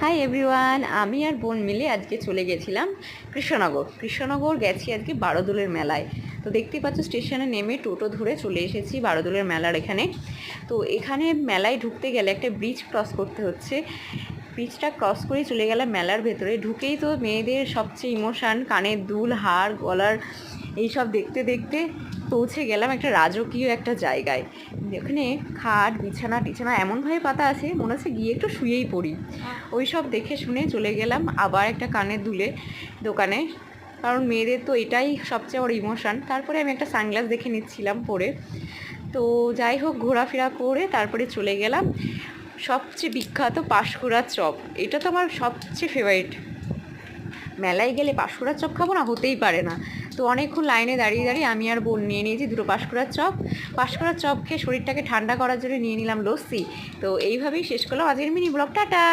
Hi everyone, আমি আর বোন মিলে আজকে চলে গেছিলাম কৃষ্ণনগর গেছি আজকে বারোদোলের মেলায়। তো দেখতেই পাচ্ছ স্টেশনে নেমে টোটো ধরে চলে এসেছি বারোদোলের মেলার এখানে। তো এখানে মেলায় ঢুকতে গেলে একটা ব্রিজ ক্রস করতে হচ্ছে। ব্রিজটা ক্রস করে চলে গেলাম মেলার ভেতরে। ঢুকেই তো মেয়েদের সবচেয়ে ইমোশান, কানের দুল, হার, গলার এইসব দেখতে দেখতে পৌঁছে গেলাম একটা রাজকীয় একটা জায়গায়। ওখানে খাট বিছানা টিছানা এমনভাবে পাতা আছে, মনে হচ্ছে গিয়ে একটু শুয়েই পড়ি। ওই সব দেখে শুনে চলে গেলাম আবার একটা কানের দুলে দোকানে, কারণ মেয়েদের তো এটাই সবচেয়ে বড় ইমোশান। তারপরে আমি একটা সানগ্লাস দেখে নিচ্ছিলাম পরে। তো যাই হোক, ঘোরাফেরা করে তারপরে চলে গেলাম সবচেয়ে বিখ্যাত পাঁশকুড়ার চপ। এটা তো আমার সবচেয়ে ফেভারিট। মেলায় গেলে পাঁশকুড়ার চপ খাবো না, হতেই পারে না। তো অনেকক্ষণ লাইনে দাঁড়িয়ে দাঁড়িয়ে আমি আর বোন নিয়ে নিয়েছি দুটো পাঁশকুড়ার চপ খেয়ে শরীরটাকে ঠান্ডা করার জন্য নিয়ে নিলাম লস্যি। তো এইভাবেই শেষ করলাম আজকের মিনি ব্লগ। টাটা।